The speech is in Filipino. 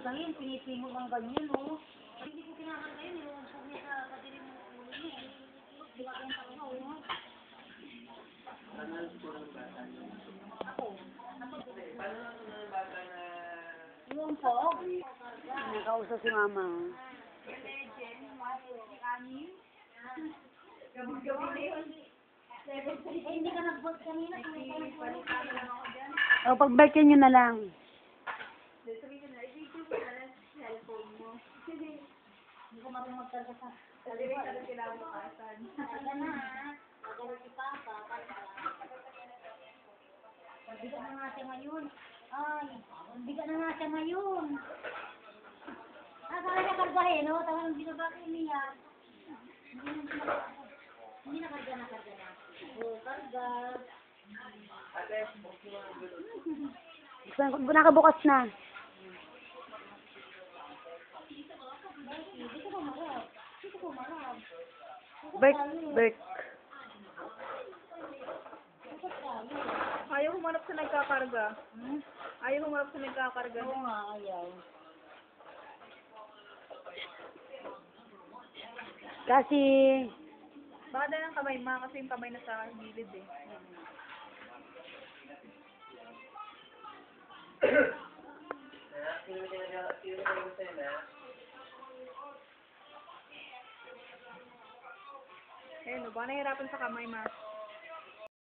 kargahin, pinipingo ng ganyan, oh. Hindi ko kinakargahin, nilumpog niya sa kadirin mo ulo niya, eh. Di ba kaya tanga, oh. Ako. Nilumpog? Nakausap si mama. Hindi ka nag-vote kanina. O, pag-birthday nyo na lang. Hindi ko marunong magkarga sa... Karga na, ha? Karga si Papa. Bigat na nga siya ngayon. Ay, bigat na nga siya ngayon. Saan niya kargahin, no? Tawang binaba ko niya. Hindi na karga na. Oh, karga. Nakabukas na. Dito ko marap. Bert. Ayaw humarap sa nagkakarga. Ayaw humarap sa nagkakarga. Oo nga, ayaw. Kasi, Baka dahil ng kamay, ma, kasi yung kamay na sa gilid eh. Ayun, baka nahihirapan sa kamay, ma.